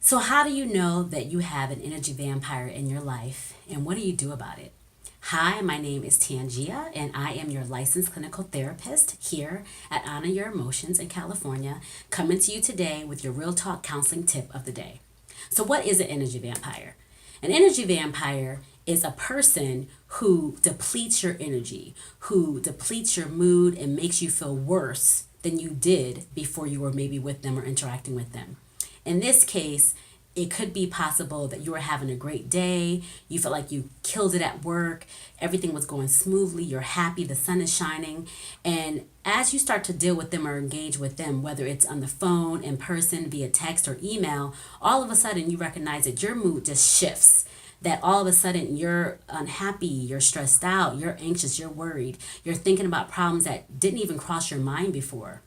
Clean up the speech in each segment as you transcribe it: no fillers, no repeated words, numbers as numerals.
So, how do you know that you have an energy vampire in your life and what do you do about it? Hi, my name is Tangia and I am your licensed clinical therapist here at Honor Your Emotions in California, coming to you today with your Real Talk counseling tip of the day. So, what is an energy vampire? An energy vampire is a person who depletes your energy, who depletes your mood and makes you feel worse than you did before you were maybe with them or interacting with them. In this case, it could be possible that you were having a great day, you felt like you killed it at work, everything was going smoothly, you're happy, the sun is shining, and as you start to deal with them or engage with them, whether it's on the phone, in person, via text or email, all of a sudden you recognize that your mood just shifts. That all of a sudden you're unhappy, you're stressed out, you're anxious, you're worried, you're thinking about problems that didn't even cross your mind before.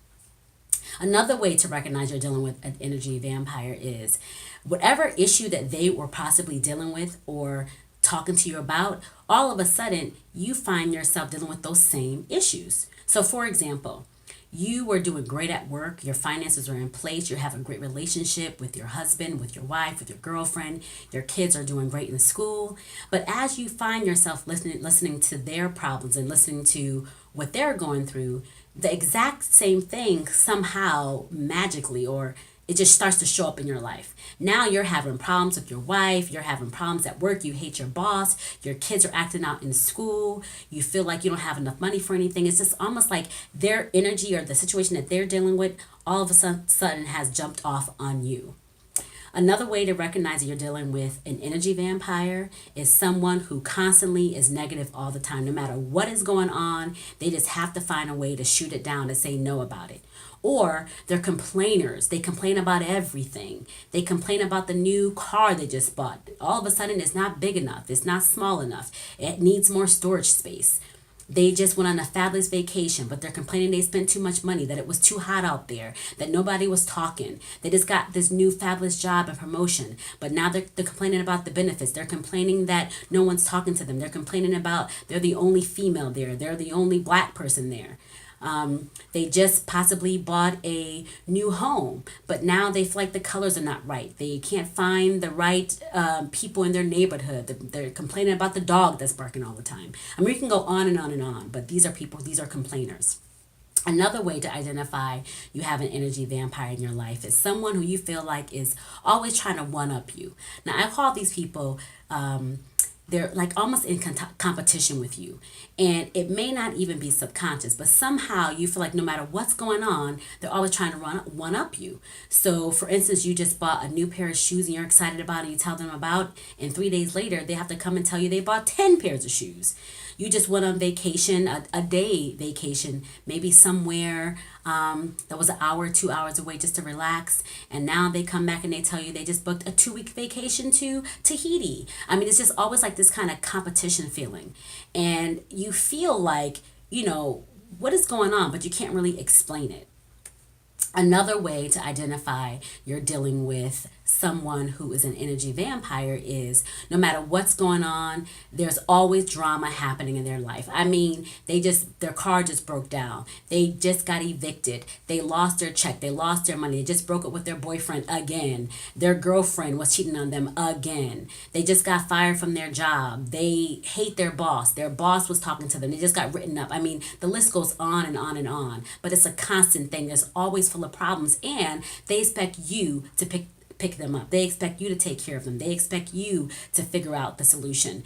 Another way to recognize you're dealing with an energy vampire is whatever issue that they were possibly dealing with or talking to you about, all of a sudden you find yourself dealing with those same issues. So, for example, you were doing great at work, your finances are in place, you have a great relationship with your husband, with your wife, with your girlfriend, your kids are doing great in school. But as you find yourself listening to their problems and listening to what they're going through, the exact same thing somehow magically or it just starts to show up in your life. Now you're having problems with your wife, you're having problems at work, you hate your boss, your kids are acting out in school, you feel like you don't have enough money for anything. It's just almost like their energy or the situation that they're dealing with all of a sudden has jumped off on you. Another way to recognize that you're dealing with an energy vampire is someone who constantly is negative all the time. No matter what is going on, they just have to find a way to shoot it down and say no about it. Or they're complainers. They complain about everything. They complain about the new car they just bought. All of a sudden, it's not big enough. It's not small enough. It needs more storage space. They just went on a fabulous vacation, but they're complaining they spent too much money, that it was too hot out there, that nobody was talking. They just got this new fabulous job and promotion, but now they're complaining about the benefits. They're complaining that no one's talking to them. They're complaining about they're the only female there. They're the only black person there. They just possibly bought a new home, but now they feel like the colors are not right. They can't find the right people in their neighborhood. They're complaining about the dog that's barking all the time. I mean, we can go on and on and on, but these are people, these are complainers. Another way to identify you have an energy vampire in your life is someone who you feel like is always trying to one up you. Now, I call these people they're like almost in competition with you, and it may not even be subconscious, but somehow you feel like no matter what's going on, they're always trying to one up you. So for instance, you just bought a new pair of shoes and you're excited about it and you tell them about, and 3 days later they have to come and tell you they bought 10 pairs of shoes. You just went on vacation, a day vacation, maybe somewhere that was an hour, 2 hours away just to relax. And now they come back and they tell you they just booked a 2 week vacation to Tahiti. I mean, it's just always like this kind of competition feeling. And you feel like, what is going on, but you can't really explain it. Another way to identify you're dealing with someone who is an energy vampire is no matter what's going on, there's always drama happening in their life. I mean, their car just broke down. They just got evicted. They lost their check. They lost their money. They just broke up with their boyfriend again. Their girlfriend was cheating on them again. They just got fired from their job. They hate their boss. Their boss was talking to them. They just got written up. I mean, the list goes on and on and on. But it's a constant thing. There's always full of problems, and they expect you to pick them up. They expect you to take care of them. They expect you to figure out the solution.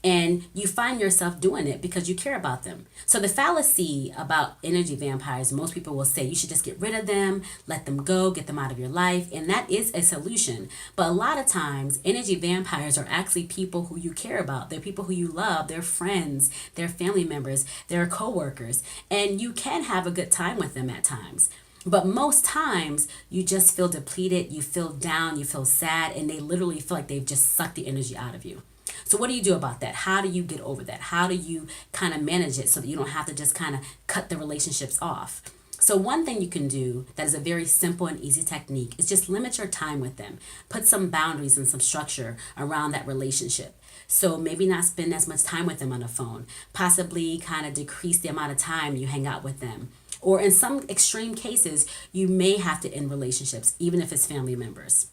And you find yourself doing it because you care about them. So the fallacy about energy vampires, most people will say you should just get rid of them, let them go, get them out of your life. And that is a solution. But a lot of times, energy vampires are actually people who you care about. They're people who you love. They're friends. They're family members. They're coworkers. And you can have a good time with them at times. But most times you just feel depleted, you feel down, you feel sad, and they literally feel like they've just sucked the energy out of you. So what do you do about that? How do you get over that? How do you kind of manage it so that you don't have to just kind of cut the relationships off? So one thing you can do that is a very simple and easy technique is just limit your time with them. Put some boundaries and some structure around that relationship. So maybe not spend as much time with them on the phone. Possibly kind of decrease the amount of time you hang out with them. Or in some extreme cases, you may have to end relationships, even if it's family members.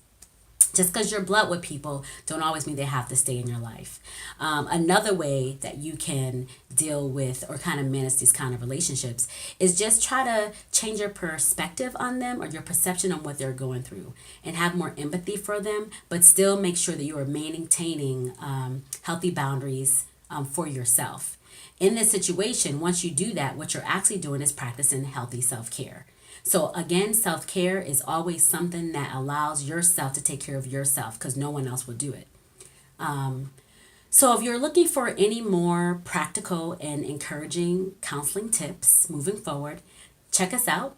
Just because you're blunt with people don't always mean they have to stay in your life. Another way that you can deal with or kind of manage these kind of relationships is just try to change your perspective on them or your perception on what they're going through and have more empathy for them, but still make sure that you are maintaining healthy boundaries for yourself. In this situation, once you do that, what you're actually doing is practicing healthy self-care. So again, self-care is always something that allows yourself to take care of yourself because no one else will do it. So if you're looking for any more practical and encouraging counseling tips moving forward, check us out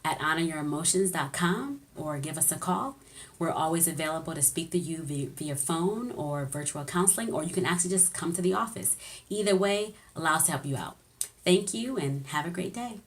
at honoryouremotions.com or give us a call. We're always available to speak to you via phone or virtual counseling, or you can actually just come to the office. Either way allows to help you out. Thank you and have a great day.